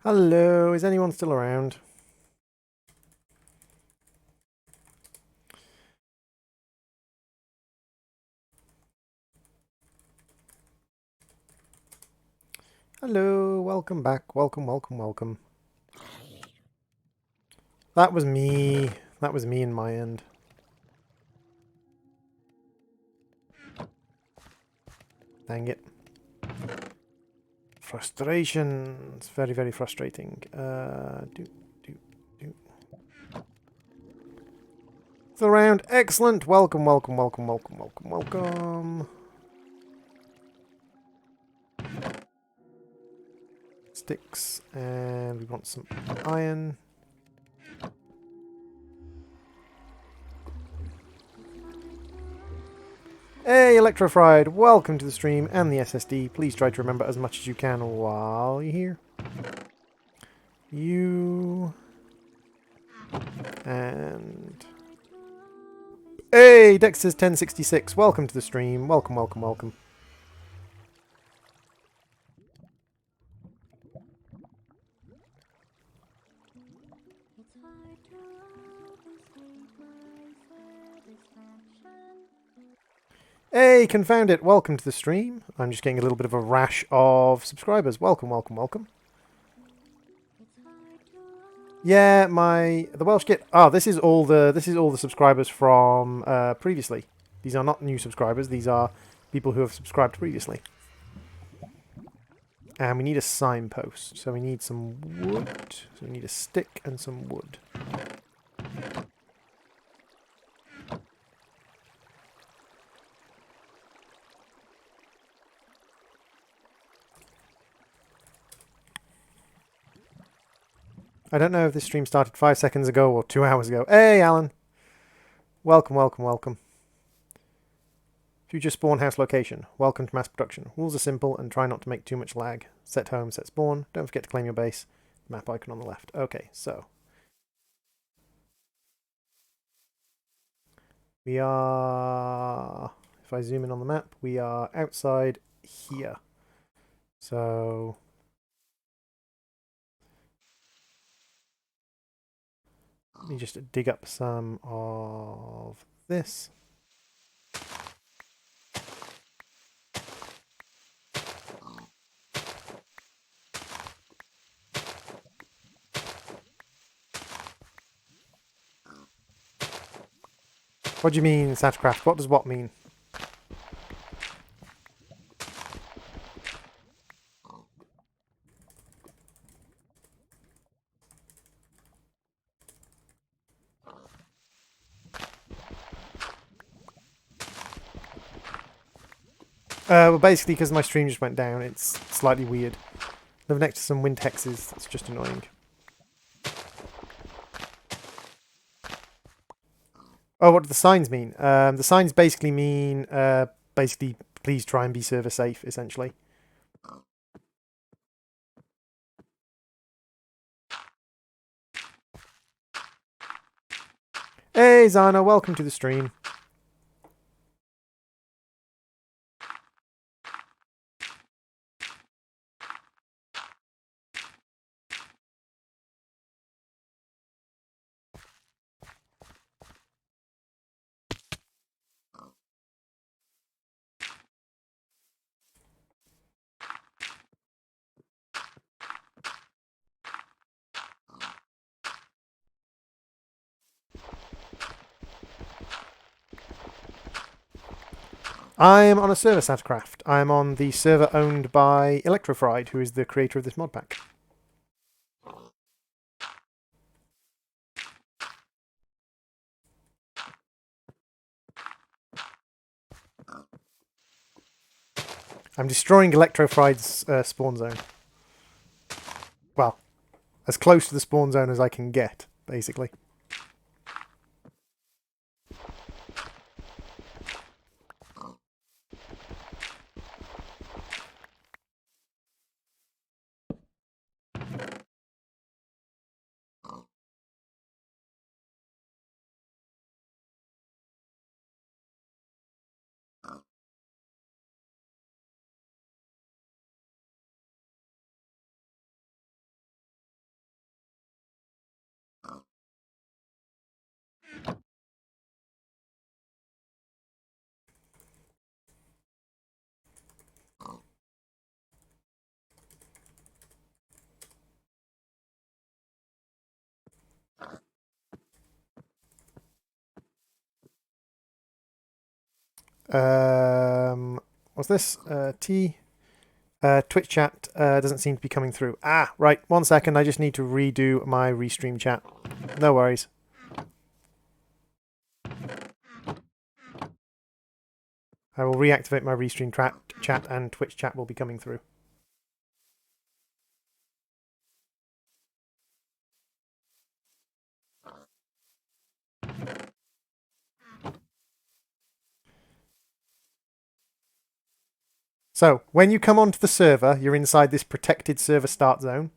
Hello, is anyone still around? Hello, welcome back. Welcome, welcome, welcome. That was me. That was me in my end. Dang it. Frustration. It's very, very frustrating. Do. Still around. Excellent. Welcome, welcome, welcome, welcome, welcome, welcome. Sticks. And we want some iron. Hey, Electrofried, welcome to the stream and the SSD. Please try to remember as much as you can while you're here. You... And... Hey, Dexter's 1066, welcome to the stream. Welcome, welcome, welcome. Hey, Confound It, welcome to the stream. I'm just getting a little bit of a rash of subscribers. Welcome, welcome, welcome. Yeah, the Welsh kit. Oh, this is all the subscribers from previously. These are not new subscribers. These are people who have subscribed previously. And we need a signpost. So we need some wood. So we need a stick and some wood. I don't know if this stream started 5 seconds ago or 2 hours ago. Hey, Alan. Welcome, welcome, welcome. Future spawn house location. Welcome to mass production. Rules are simple and try not to make too much lag. Set home, set spawn. Don't forget to claim your base. Map icon on the left. Okay, so. We are... If I zoom in on the map, we are outside here. So... Let me just dig up some of this. What do you mean, Satcraft? What does what mean? Well, basically, because my stream just went down, it's slightly weird. Live next to some wind hexes. That's just annoying. Oh, what do the signs mean? The signs basically mean, please try and be server safe, essentially. Hey, Zana, welcome to the stream. I'm on a server, Satcraft. I'm on the server owned by Electrofried, who is the creator of this mod pack. I'm destroying Electrofried's spawn zone. Well, as close to the spawn zone as I can get, basically. What's this? Twitch chat doesn't seem to be coming through. Ah, right. 1 second. I just need to redo my restream chat. No worries. I will reactivate my restream chat and Twitch chat will be coming through. So, when you come onto the server, you're inside this protected server start zone,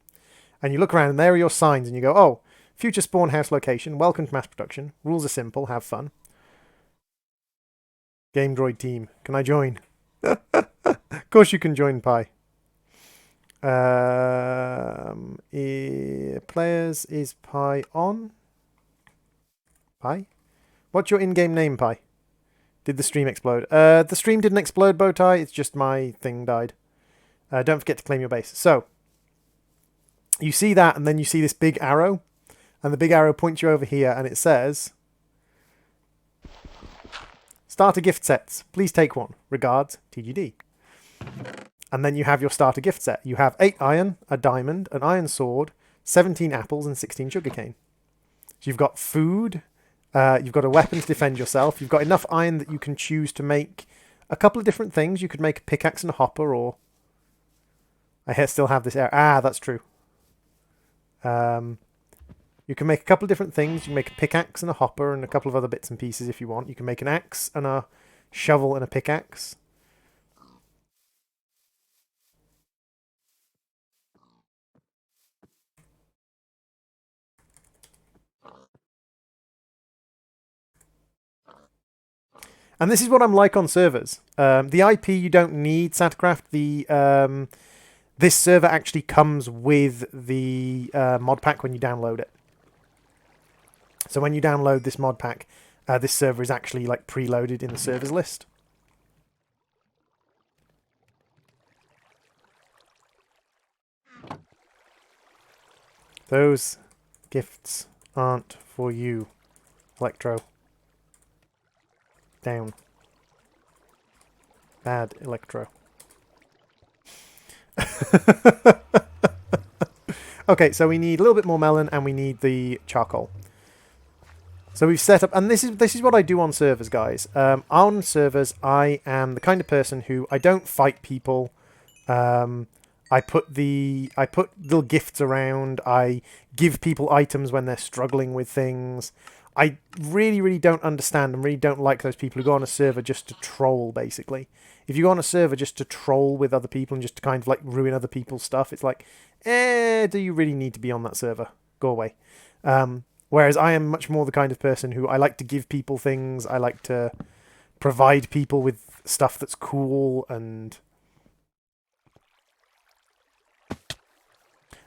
and you look around and there are your signs, and you go, oh, future spawn house location, welcome to mass production, rules are simple, have fun. GamingDroid team, can I join? Of course you can join, Pi. Players, is Pi on? Pi? What's your in-game name, Pi? Did the stream explode? The stream didn't explode, Bowtie. It's just my thing died. Don't forget to claim your base. So, you see that, and then you see this big arrow. And the big arrow points you over here, and it says... Starter gift sets. Please take one. Regards, TGD. And then you have your starter gift set. You have 8 iron, a diamond, an iron sword, 17 apples, and 16 sugarcane. So you've got food... you've got a weapon to defend yourself. You've got enough iron that you can choose to make a couple of different things. You could make a pickaxe and a hopper, or... I still have this error. Ah, that's true. You can make a couple of different things. You can make a pickaxe and a hopper and a couple of other bits and pieces if you want. You can make an axe and a shovel and a pickaxe. And this is what I'm like on servers. The IP you don't need, Satcraft. This server actually comes with the mod pack when you download it. So when you download this mod pack, this server is actually like preloaded in the servers list. Those gifts aren't for you, Electro. Down. Bad Electro. Okay, so we need a little bit more melon and we need the charcoal. So we've set up, and this is what I do on servers, guys. On servers, I am the kind of person who I don't fight people. I put little gifts around. I give people items when they're struggling with things. I really, really don't understand and really don't like those people who go on a server just to troll, basically. If you go on a server just to troll with other people and just to kind of like ruin other people's stuff, it's like, do you really need to be on that server? Go away. Whereas I am much more the kind of person who I like to give people things. I like to provide people with stuff that's cool, and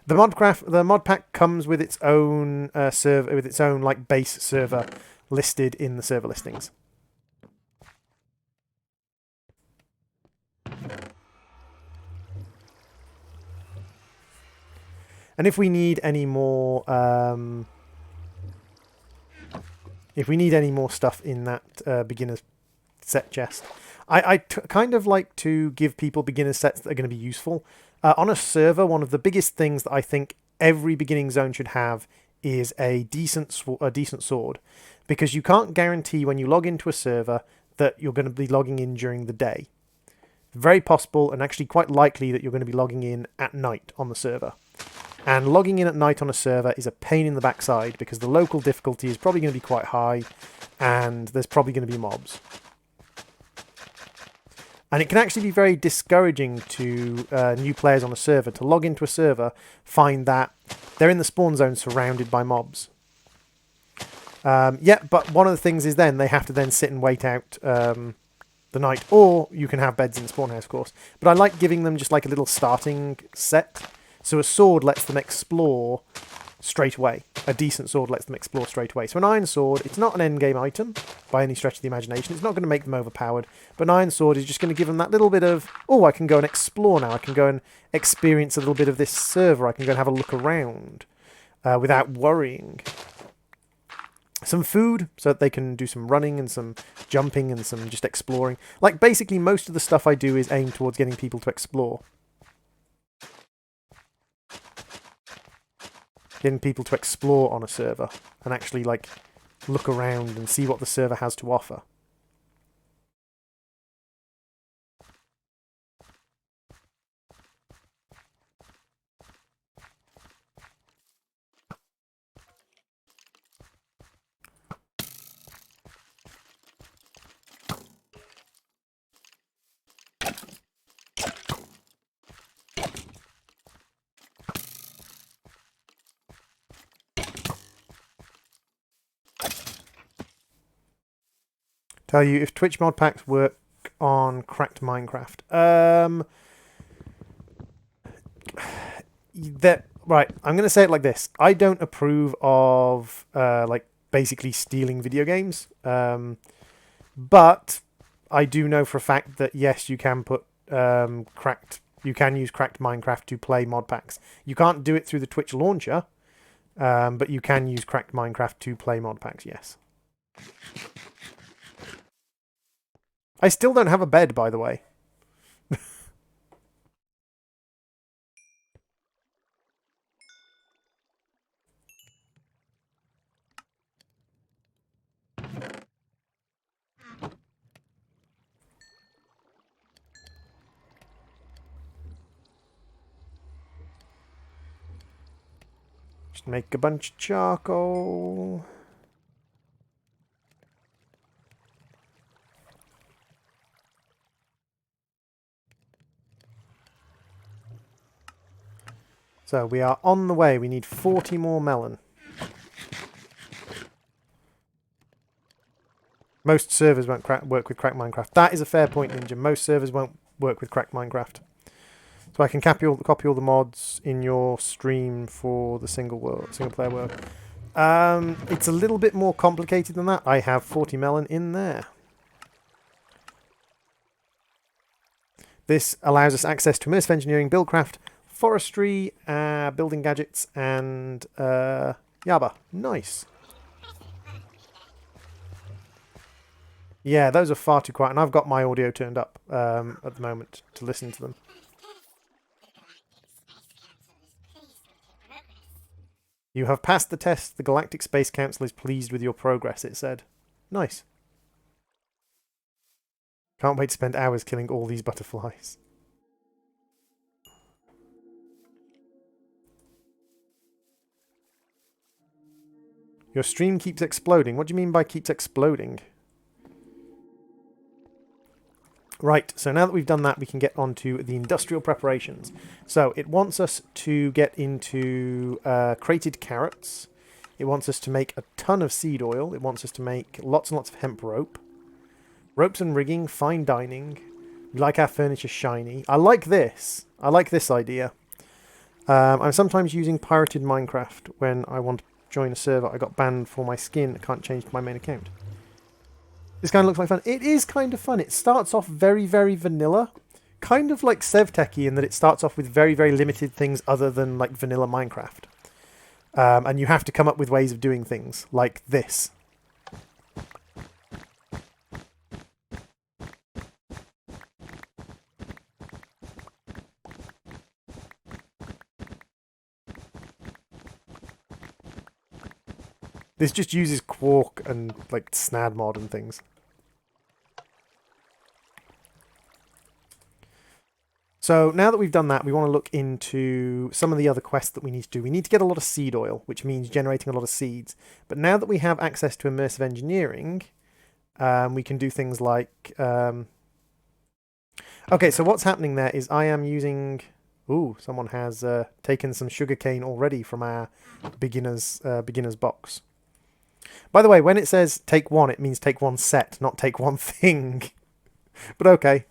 the mod pack comes with its own server, with its own like base server listed in the server listings. And if we need any more, stuff in that beginner's set chest, I kind of like to give people beginner sets that are going to be useful. On a server, one of the biggest things that I think every beginning zone should have is a decent sword, because you can't guarantee when you log into a server that you're going to be logging in during the day. Very possible and actually quite likely that you're going to be logging in at night on the server. And logging in at night on a server is a pain in the backside because the local difficulty is probably going to be quite high and there's probably going to be mobs. And it can actually be very discouraging to new players on a server to log into a server, find that they're in the spawn zone surrounded by mobs. Yeah, but one of the things is then they have to then sit and wait out the night, or you can have beds in the spawn house, of course. But I like giving them just like a little starting set. So a sword lets them explore straight away. A decent sword lets them explore straight away. So an iron sword, it's not an endgame item by any stretch of the imagination. It's not going to make them overpowered. But an iron sword is just going to give them that little bit of, oh, I can go and explore now. I can go and experience a little bit of this server. I can go and have a look around without worrying. some food so that they can do some running and some jumping and some just exploring. Like, basically, most of the stuff I do is aimed towards getting people to explore. Getting people to explore on a server and actually, like, look around and see what the server has to offer. Tell you if Twitch mod packs work on cracked Minecraft. Right, I'm going to say it like this. I don't approve of like basically stealing video games. But I do know for a fact that yes, you can put you can use cracked Minecraft to play mod packs. You can't do it through the Twitch launcher, but you can use cracked Minecraft to play mod packs, yes. I still don't have a bed, by the way. Just make a bunch of charcoal. So we are on the way. We need 40 more melon. Most servers won't work with cracked Minecraft. That is a fair point, Ninja. Most servers won't work with cracked Minecraft. So I can copy all the mods in your stream for the single player world. It's a little bit more complicated than that. I have 40 melon in there. This allows us access to immersive engineering, buildcraft, forestry, building gadgets, and Yaba. Nice. Yeah, those are far too quiet, and I've got my audio turned up at the moment to listen to them. You have passed the test. The Galactic Space Council is pleased with your progress, it said. Nice. Can't wait to spend hours killing all these butterflies. Your stream keeps exploding. What do you mean by keeps exploding? Right, so now that we've done that, we can get on to the industrial preparations. So it wants us to get into crated carrots. It wants us to make a ton of seed oil. It wants us to make lots and lots of hemp rope. Ropes and rigging, fine dining. We like our furniture shiny. I like this. I like this idea. I'm sometimes using pirated Minecraft when I want to join a server. I got banned for my skin. I can't change to my main account. This kind of looks like fun. It is kind of fun. It starts off very, very vanilla. Kind of like SevTechie in that it starts off with very, very limited things other than like vanilla Minecraft. And you have to come up with ways of doing things like this. This just uses Quark and like Snad mod and things. So now that we've done that, we want to look into some of the other quests that we need to do. We need to get a lot of seed oil, which means generating a lot of seeds. But now that we have access to immersive engineering, we can do things like... Okay, so what's happening there is I am using... Ooh, someone has taken some sugarcane already from our beginner's box. By the way, when it says take one, it means take one set, not take one thing. But okay.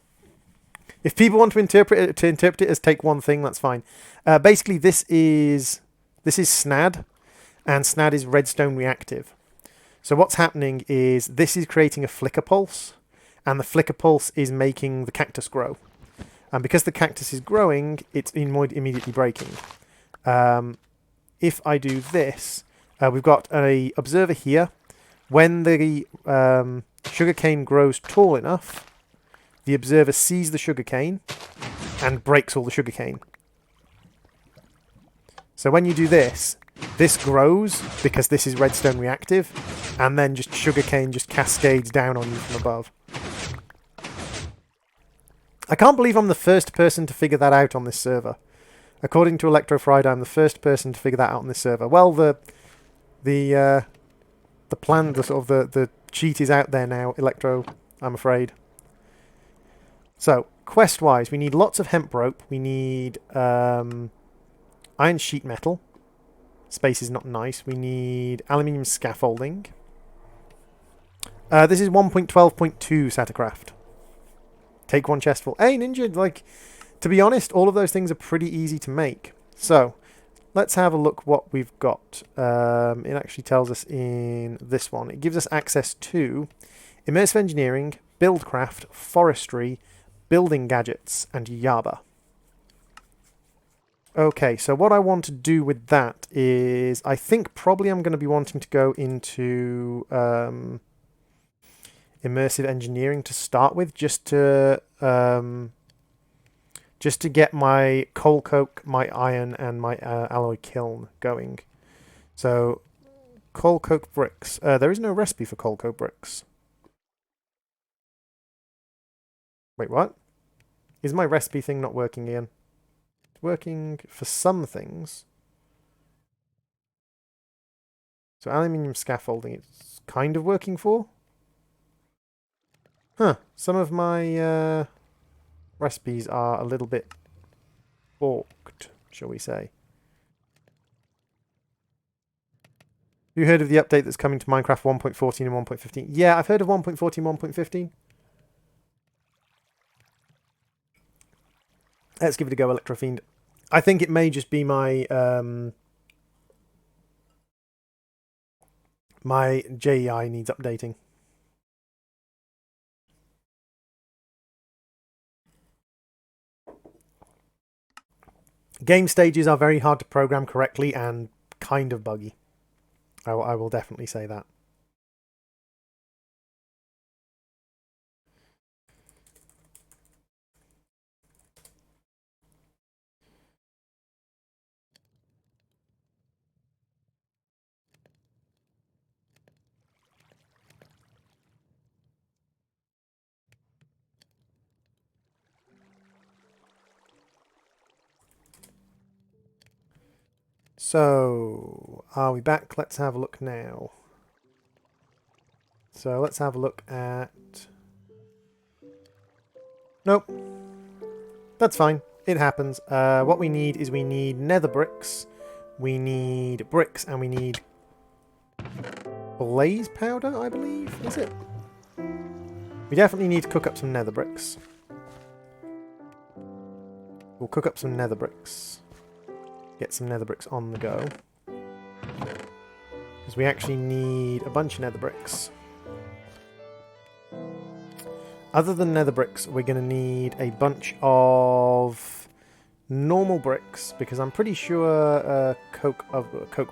If people want to interpret it as take one thing, that's fine. Basically, this is Snad, and Snad is redstone reactive. So what's happening is this is creating a flicker pulse, and the flicker pulse is making the cactus grow. And because the cactus is growing, it's immediately breaking. If I do this, we've got an observer here. when the sugarcane grows tall enough, the observer sees the sugarcane and breaks all the sugarcane. So when you do this, this grows because this is redstone reactive, and then just sugarcane just cascades down on you from above. I can't believe I'm the first person to figure that out on this server. According to Electrofried, I'm the first person to figure that out on this server. Well, the plan, the cheat is out there now, Electro, I'm afraid. So, quest-wise, we need lots of hemp rope. We need iron sheet metal. Space is not nice. We need aluminium scaffolding. This is 1.12.2 Satacraft. Take one chestful. Hey, Ninja, like, to be honest, all of those things are pretty easy to make. So, let's have a look what we've got. It actually tells us in this one. It gives us access to immersive engineering, buildcraft, forestry, building gadgets, and Yaba. Okay, so what I want to do with that is, I think probably I'm going to be wanting to go into immersive engineering to start with, just to get my coal coke, my iron, and my alloy kiln going. So, coal coke bricks. There is no recipe for coal coke bricks. Wait, what? Is my recipe thing not working again? It's working for some things. So aluminium scaffolding it's kind of working for. Huh. Some of my recipes are a little bit balked, shall we say. Have you heard of the update that's coming to Minecraft 1.14 and 1.15? Yeah, I've heard of 1.14 and 1.15. Let's give it a go, Electrofiend. I think it may just be my my JEI needs updating. Game stages are very hard to program correctly and kind of buggy. I will definitely say that. So, are we back? Let's have a look now. So, let's have a look at... Nope. That's fine. It happens. What we need is we need nether bricks, we need bricks, and we need blaze powder, I believe? Is it? We definitely need to cook up some nether bricks. We'll cook up some nether bricks. Get some nether bricks on the go. Because we actually need a bunch of nether bricks. Other than nether bricks, we're going to need a bunch of normal bricks, because I'm pretty sure coke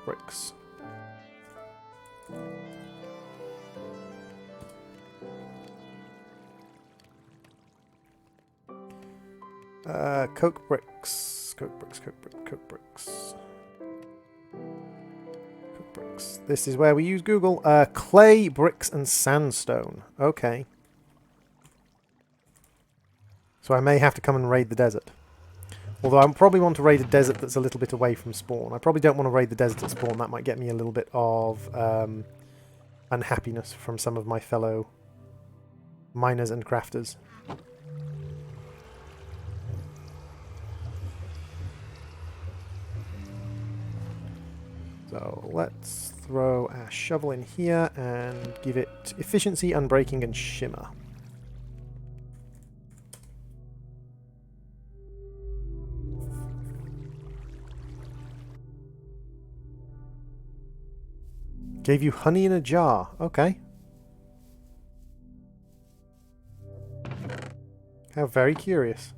bricks. Coke bricks. Coke bricks. This is where we use Google. Clay, bricks, and sandstone. Okay. So I may have to come and raid the desert. Although I probably want to raid a desert that's a little bit away from spawn. I probably don't want to raid the desert at spawn. That might get me a little bit of unhappiness from some of my fellow miners and crafters. So let's throw our shovel in here and give it efficiency, unbreaking, and shimmer. Gave you honey in a jar. Okay. How very curious.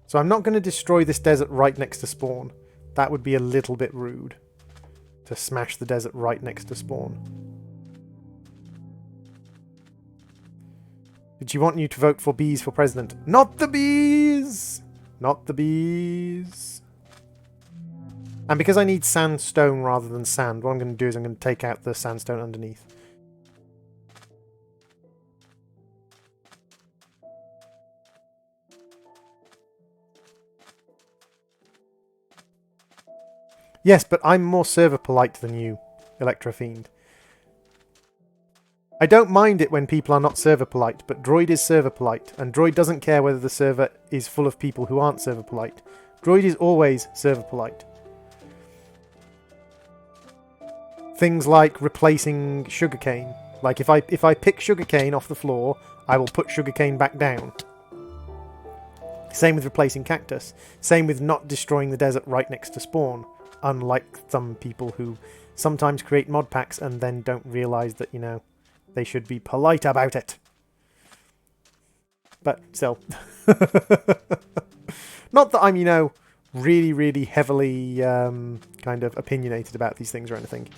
So I'm not going to destroy this desert right next to spawn. That would be a little bit rude. to smash the desert right next to spawn. Did she want you to vote for bees for president? Not the bees! Not the bees. And because I need sandstone rather than sand, what I'm going to do is I'm going to take out the sandstone underneath. Yes, but I'm more server polite than you, Electrofiend. I don't mind it when people are not server polite, but Droid is server polite, and Droid doesn't care whether the server is full of people who aren't server polite. Droid is always server polite. Things like replacing sugarcane. Like if I pick sugarcane off the floor, I will put sugarcane back down. Same with replacing cactus. Same with not destroying the desert right next to spawn. Unlike some people who sometimes create mod packs and then don't realise that, you know, they should be polite about it. But still. Not that I'm, you know, really, really heavily kind of opinionated about these things or anything.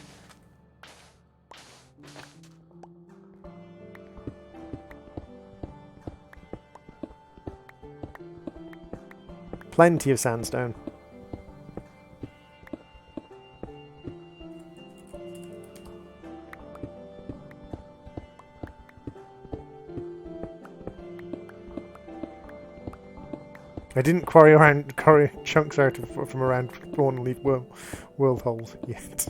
Plenty of sandstone. I didn't quarry chunks out from around spawn and leave world holes yet.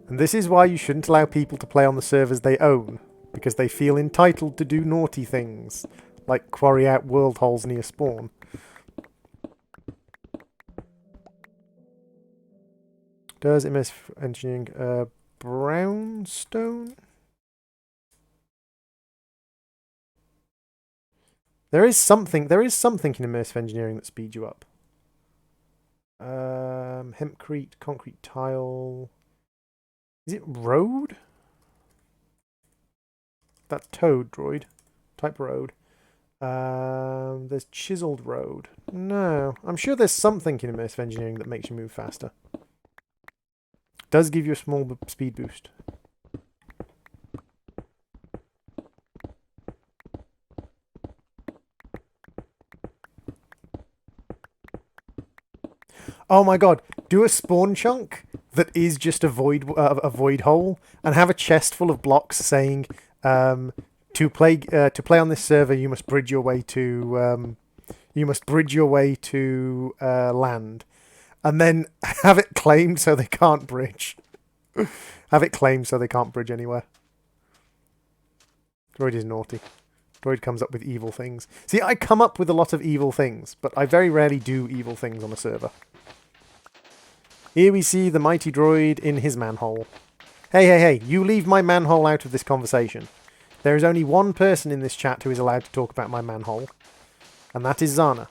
And this is why you shouldn't allow people to play on the servers they own, because they feel entitled to do naughty things, like quarry out world holes near spawn. Does MS Engineering brownstone? There is something in immersive engineering that speeds you up. Hempcrete, concrete tile. Is it road? That's toad droid. Type road. There's chiseled road. No, I'm sure there's something in immersive engineering that makes you move faster. Does give you a small speed boost. Oh my god, do a spawn chunk that is just a void hole and have a chest full of blocks saying to play on this server you must bridge your way to land, and then have it claimed so they can't bridge. Have it claimed so they can't bridge anywhere. Droid is naughty. Droid comes up with evil things. See, I come up with a lot of evil things, but I very rarely do evil things on a server. Here we see the mighty droid in his manhole. Hey, you leave my manhole out of this conversation. There is only one person in this chat who is allowed to talk about my manhole, and that is Zana.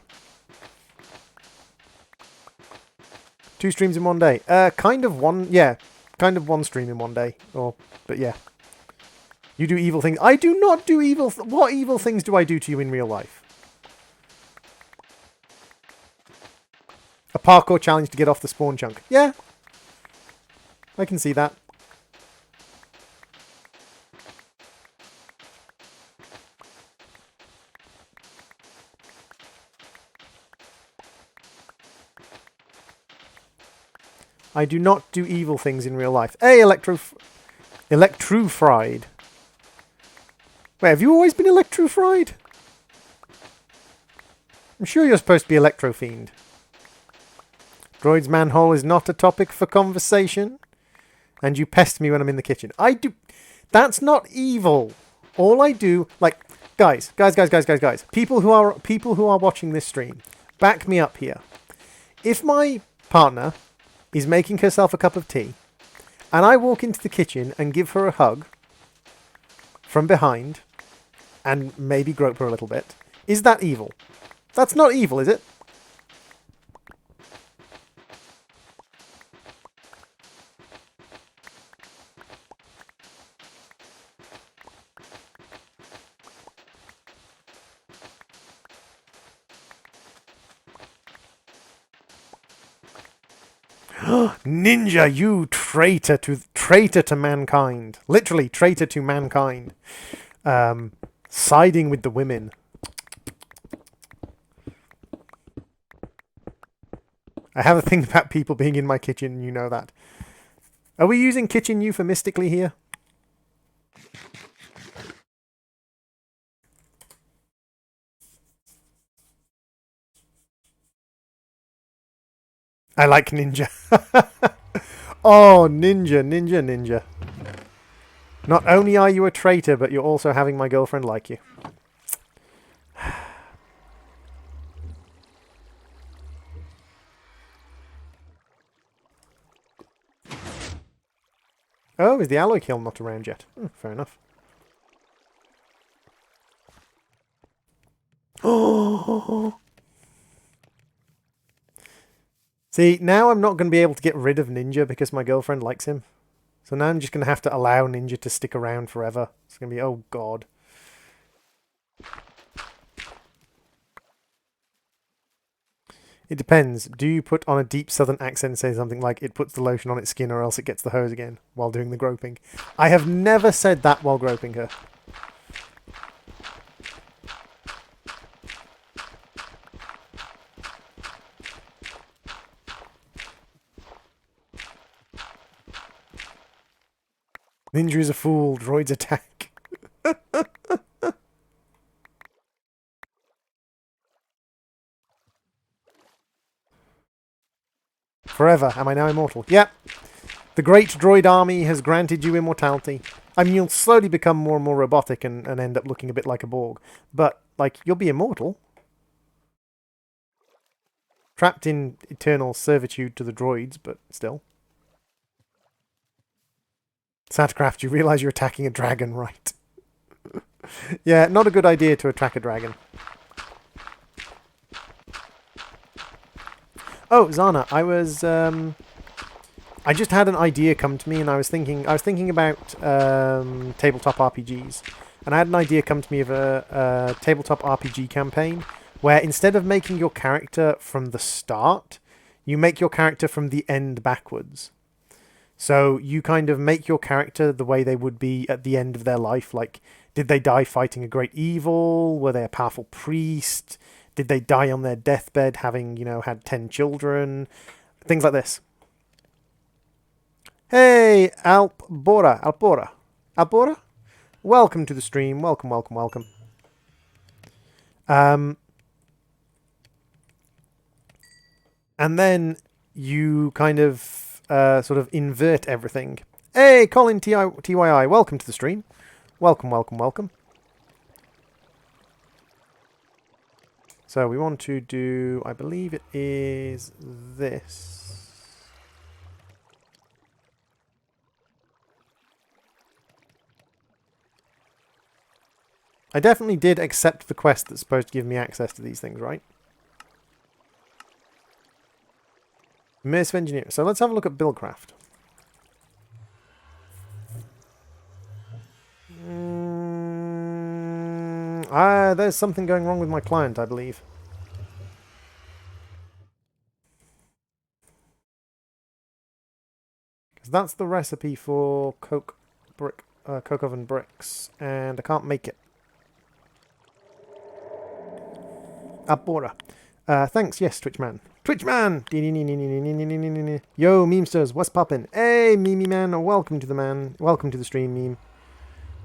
2 streams in one day. Kind of one stream in one day. But yeah. You do evil things. I do not do evil... What evil things do I do to you in real life? A parkour challenge to get off the spawn chunk. Yeah. I can see that. I do not do evil things in real life. Hey, Electrofried. Wait, have you always been Electrofried? I'm sure you're supposed to be Electrofiend. Droid's manhole is not a topic for conversation. And you pest me when I'm in the kitchen. I do... That's not evil. All I do... Like, guys. People who are watching this stream, back me up here. If my partner is making herself a cup of tea, and I walk into the kitchen and give her a hug from behind, and maybe grope her a little bit, is that evil? That's not evil, is it? Ninja, you traitor to mankind. Literally, traitor to mankind. Siding with the women. I have a thing about people being in my kitchen, you know that. Are we using kitchen euphemistically here? I like ninja. Oh, ninja. Not only are you a traitor, but you're also having my girlfriend like you. Oh, is the alloy kiln not around yet? Fair enough. Oh! See, now I'm not going to be able to get rid of Ninja because my girlfriend likes him. So now I'm just going to have to allow Ninja to stick around forever. It's going to be, oh god. It depends. Do you put on a deep southern accent and say something like, it puts the lotion on its skin or else it gets the hose again while doing the groping? I have never said that while groping her. Ninja is a fool. Droids attack. Forever. Am I now immortal? Yep. The great droid army has granted you immortality. I mean, you'll slowly become more and more robotic and end up looking a bit like a Borg. But, like, you'll be immortal. Trapped in eternal servitude to the droids, but still. Satcraft, you realise you're attacking a dragon, right? Yeah, not a good idea to attack a dragon. Oh, Zana, I just had an idea come to me, and I was thinking about tabletop RPGs, and I had an idea come to me of a tabletop RPG campaign where instead of making your character from the start, you make your character from the end backwards. So you kind of make your character the way they would be at the end of their life. Like, did they die fighting a great evil? Were they a powerful priest? Did they die on their deathbed having, had 10 children? Things like this. Hey, Alpora. Welcome to the stream. Welcome. And then you kind of sort of invert everything. Hey, Colin TYI, welcome to the stream. Welcome. So we want to do, I believe it is this. I definitely did accept the quest that's supposed to give me access to these things, right? Immersive engineer. So let's have a look at Buildcraft. There's something going wrong with my client, I believe. Because that's the recipe for coke oven bricks, and I can't make it. Abora. Thanks, yes, Twitchman. Twitchman! Yo, memesters, what's poppin'? Hey, Meme Man, welcome to the stream, meme.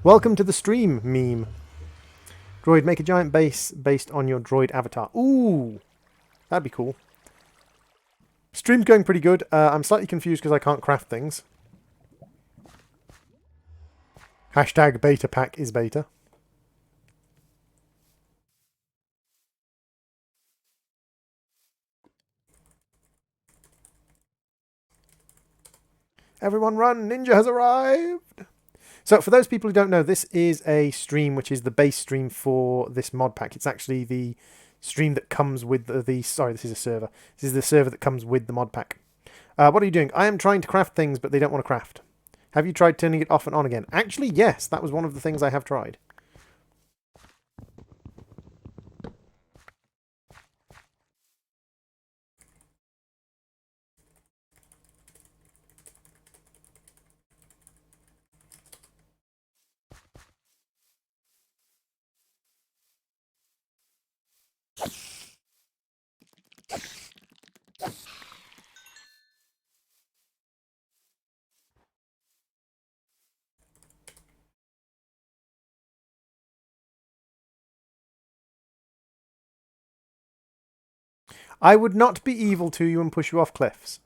Welcome to the stream, meme. Droid, make a giant base based on your droid avatar. Ooh! That'd be cool. Stream's going pretty good. I'm slightly confused because I can't craft things. Hashtag beta pack is beta. Everyone run! Ninja has arrived! So for those people who don't know, this is a stream which is the base stream for this mod pack. It's actually the stream that comes with sorry, this is a server. This is the server that comes with the mod pack. What are you doing? I am trying to craft things, but they don't want to craft. Have you tried turning it off and on again? Actually, yes. That was one of the things I have tried. I would not be evil to you and push you off cliffs.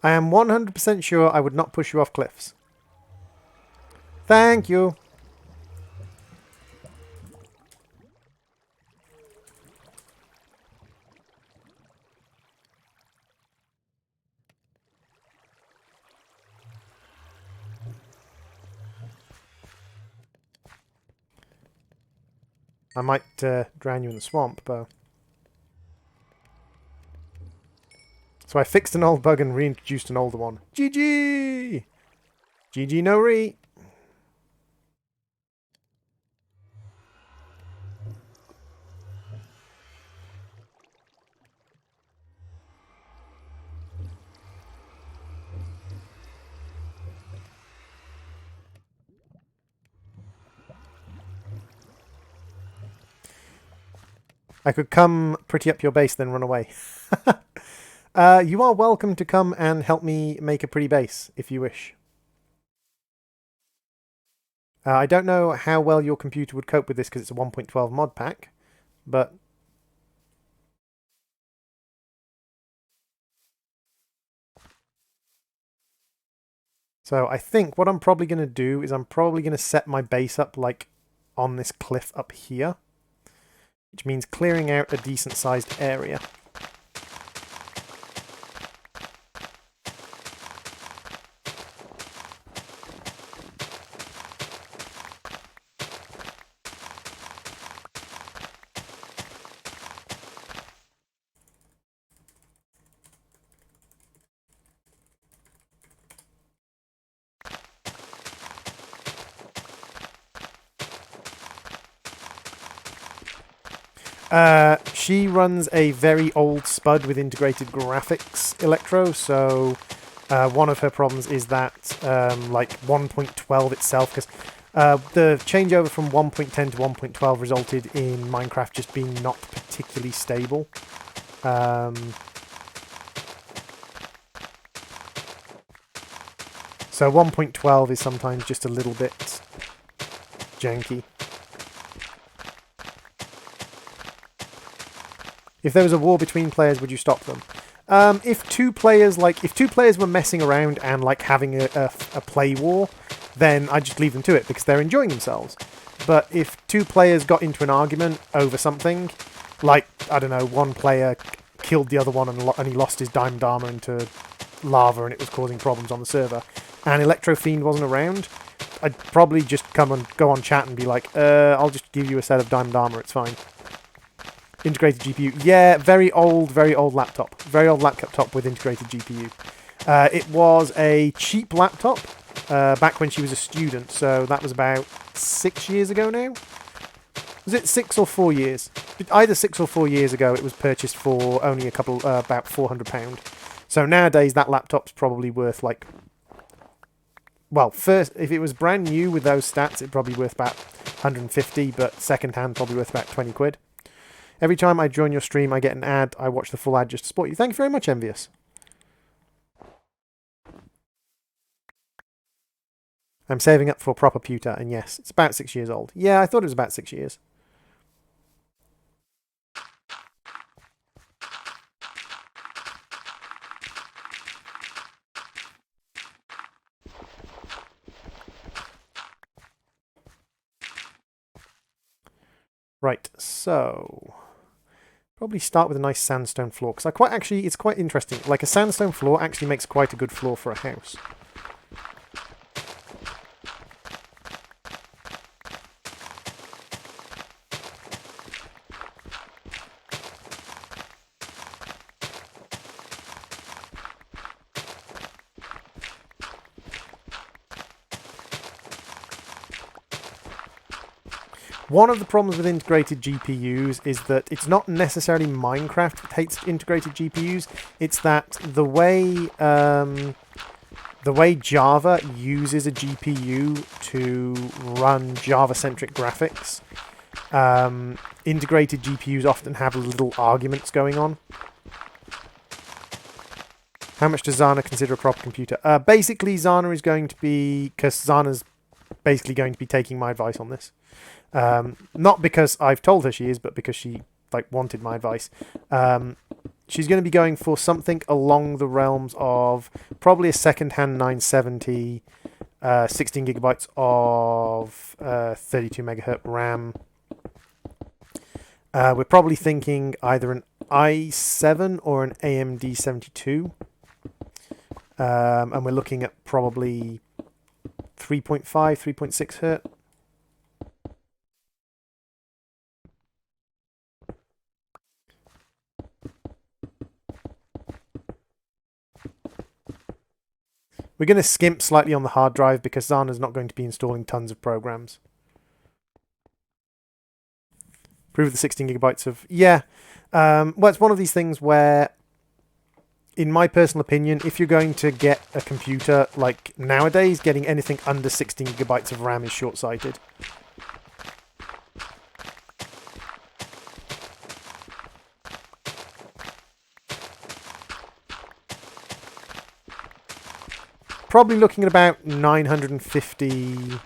I am 100% sure I would not push you off cliffs. Thank you. I might drown you in the swamp, but... So I fixed an old bug and reintroduced an older one. GG! GG no re! I could come pretty up your base, then run away. You are welcome to come and help me make a pretty base, if you wish. I don't know how well your computer would cope with this because it's a 1.12 mod pack, but... So I think what I'm probably going to do is I'm probably going to set my base up like on this cliff up here, which means clearing out a decent sized area. She runs a very old spud with integrated graphics, Electro, so one of her problems is that like 1.12 itself, because the changeover from 1.10 to 1.12 resulted in Minecraft just being not particularly stable. So 1.12 is sometimes just a little bit janky. If there was a war between players, would you stop them? If two players were messing around and like having a play war, then I'd just leave them to it because they're enjoying themselves. But if two players got into an argument over something, like, I don't know, one player killed the other one and he lost his diamond armor into lava and it was causing problems on the server, and Electrofried wasn't around, I'd probably just come and go on chat and be like, I'll just give you a set of diamond armor, it's fine. Integrated GPU. Yeah, very old laptop. Very old laptop with integrated GPU. It was a cheap laptop back when she was a student, so that was about 6 years ago now. Was it 6 or 4 years? Either 6 or 4 years ago it was purchased for only about £400. So nowadays that laptop's probably worth like... Well, first, if it was brand new with those stats, it'd probably worth about 150, but second hand probably worth about 20 quid. Every time I join your stream, I get an ad. I watch the full ad just to support you. Thank you very much, Envious. I'm saving up for proper pewter, and yes, it's about 6 years old. Yeah, I thought it was about 6 years. Right, so... Probably start with a nice sandstone floor, because it's quite interesting. Like, a sandstone floor actually makes quite a good floor for a house. One of the problems with integrated GPUs is that it's not necessarily Minecraft that hates integrated GPUs, it's that the way the way Java uses a GPU to run Java-centric graphics, integrated GPUs often have little arguments going on. How much does Zana consider a proper computer? Basically, Zana is going to be... because Zana's basically going to be taking my advice on this. Not because I've told her she is, but because she wanted my advice. She's going to be going for something along the realms of probably a second-hand 970, 16 gigabytes of 32 megahertz RAM. We're probably thinking either an i7 or an AMD 72. And we're looking at probably 3.5, 3.6 hertz. We're going to skimp slightly on the hard drive because Zana's not going to be installing tons of programs. Prove the 16 gigabytes of... Yeah. Well, it's one of these things where, in my personal opinion, if you're going to get a computer, like nowadays, getting anything under 16 gigabytes of RAM is short-sighted. Probably looking at about £950,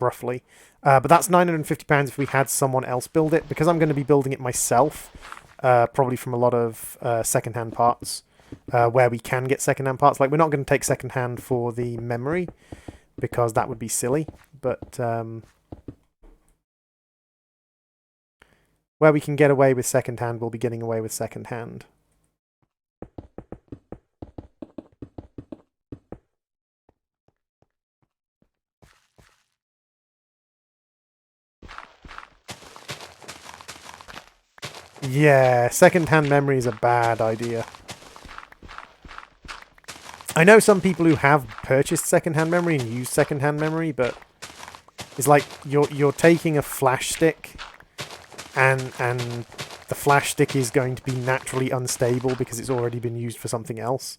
roughly. But that's £950 if we had someone else build it, because I'm going to be building it myself, probably from a lot of second-hand parts, where we can get second-hand parts. Like, we're not going to take second-hand for the memory, because that would be silly, but where we can get away with second-hand, we'll be getting away with second-hand. Yeah, second-hand memory is a bad idea. I know some people who have purchased second-hand memory and use second-hand memory, but it's like you're taking a flash stick, and the flash stick is going to be naturally unstable because it's already been used for something else,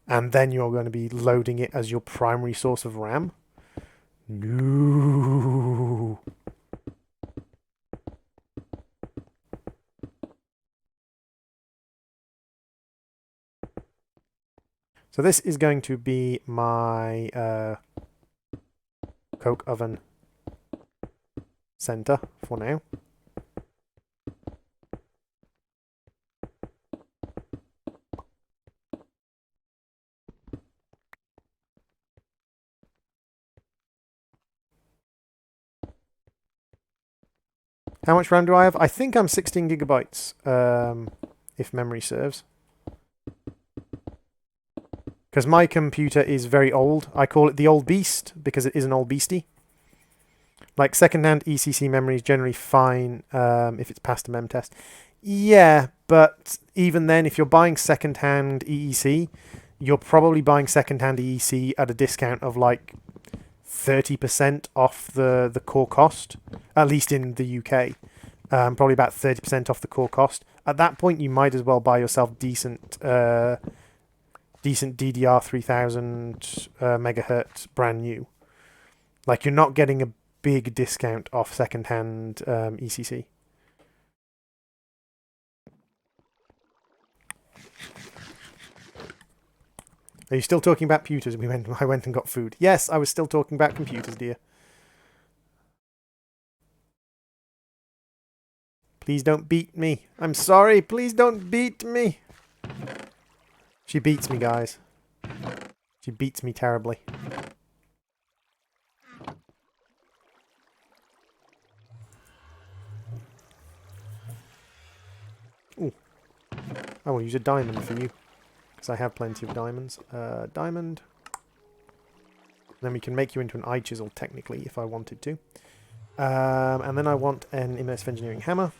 and then you're going to be loading it as your primary source of RAM. No. So this is going to be my coke oven center for now. How much RAM do I have? I think I'm 16 gigabytes, if memory serves. Because my computer is very old. I call it the old beast because it is an old beastie. Like, second-hand ECC memory is generally fine if it's passed a mem test. Yeah, but even then, if you're buying second-hand EEC, you're probably buying second-hand EEC at a discount of like 30% off the core cost, at least in the UK. Probably about 30% off the core cost. At that point, you might as well buy yourself decent DDR 3000 megahertz brand new. Like, you're not getting a big discount off second-hand ECC. Are you still talking about computers? I went and got food. Yes, I was still talking about computers, dear. Please don't beat me. I'm sorry. Please don't beat me. She beats me, guys. She beats me terribly. Ooh. I will use a diamond for you, because I have plenty of diamonds. Diamond. Then we can make you into an eye chisel, technically, if I wanted to. And then I want an immersive engineering hammer.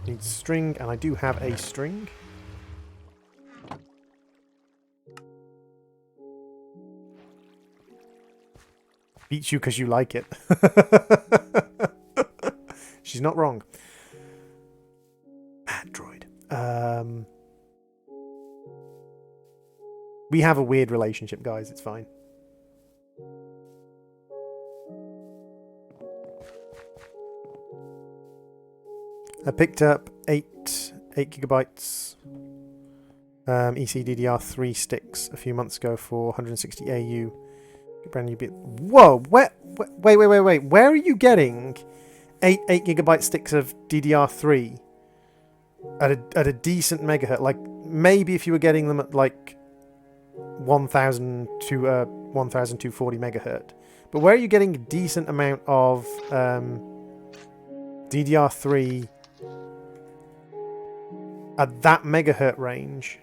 Needs string, and I do have a string. Beats you because you like it. She's not wrong. Mad droid. We have a weird relationship, guys. It's fine. I picked up 8 gigabytes ECDDR3 sticks a few months ago for 160 AU. Brand new bit. Whoa! Wait! Where are you getting 8 gigabyte sticks of DDR3 at a decent megahertz? Like maybe if you were getting them at like 1000 to 1240 megahertz, but where are you getting a decent amount of DDR3 at that megahertz range?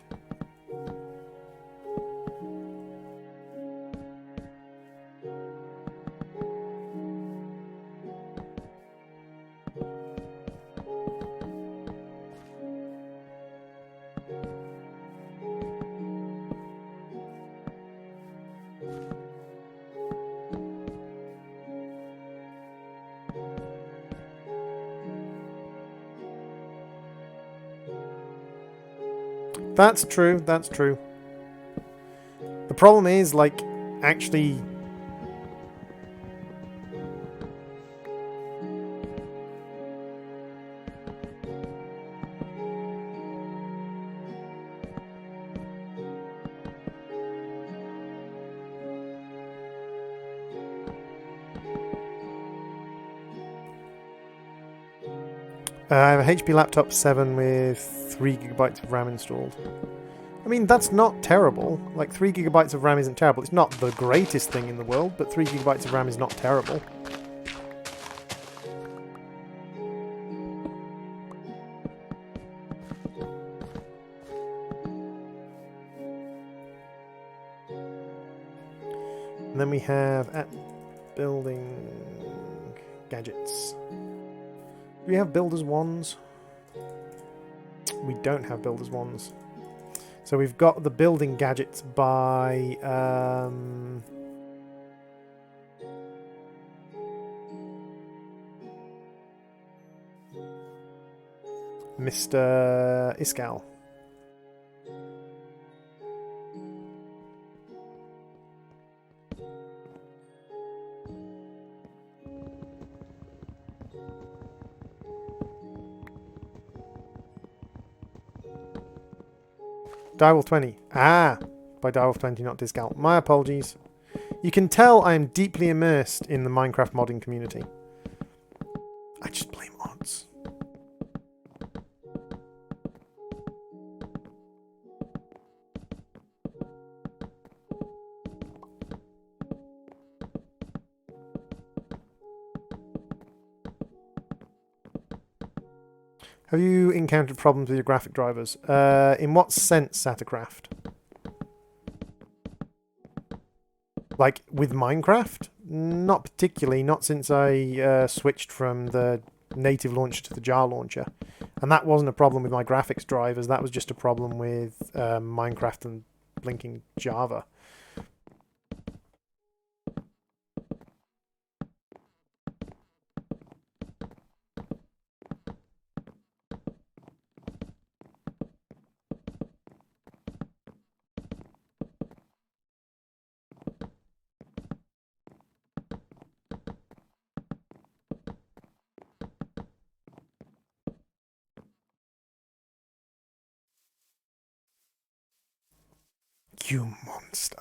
That's true, that's true. The problem is, like, actually... I have a HP laptop 7 with 3 gigabytes of RAM installed. I mean, that's not terrible. Like, 3 gigabytes of RAM isn't terrible. It's not the greatest thing in the world, but 3 gigabytes of RAM is not terrible. And then we have at building gadgets. Do we have builders wands? We don't have builders wands. So we've got the building gadgets by Mr. Iskal. Direwolf 20. Ah! By Direwolf 20, not Discal. My apologies. You can tell I am deeply immersed in the Minecraft modding community. I just play mods. Have you encountered problems with your graphic drivers? In what sense, Sattercraft? Like, with Minecraft? Not particularly, not since I switched from the native launcher to the jar launcher. And that wasn't a problem with my graphics drivers, that was just a problem with Minecraft and blinking Java. You monster.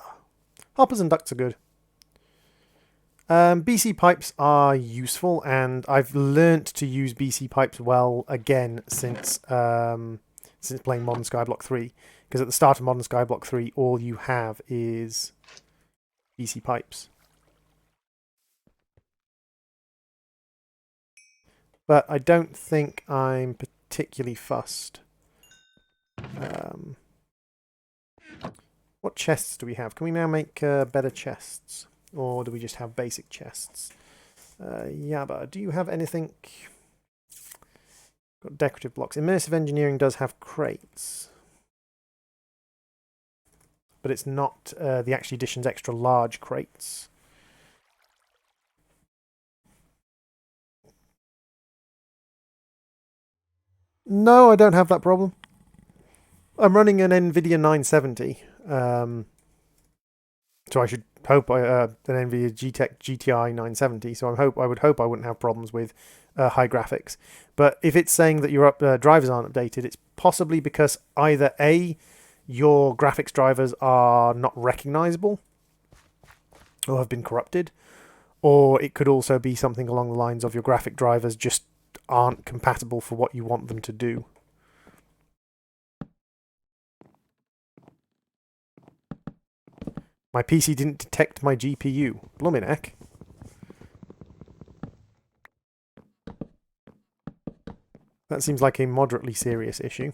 Hoppers and ducks are good. BC pipes are useful, and I've learnt to use BC pipes well again since playing Modern Skyblock 3. Because at the start of Modern Skyblock 3, all you have is BC pipes. But I don't think I'm particularly fussed. What chests do we have? Can we now make better chests? Or do we just have basic chests? Yabba, do you have anything? Got decorative blocks. Immersive engineering does have crates. But it's not the Action Edition's extra large crates. No, I don't have that problem. I'm running an NVIDIA 970, so I should hope an NVIDIA GTI 970. So I would hope I wouldn't have problems with high graphics. But if it's saying that your drivers aren't updated, it's possibly because either A, your graphics drivers are not recognizable or have been corrupted, or it could also be something along the lines of your graphic drivers just aren't compatible for what you want them to do. My PC didn't detect my GPU. Bloomin' heck. That seems like a moderately serious issue.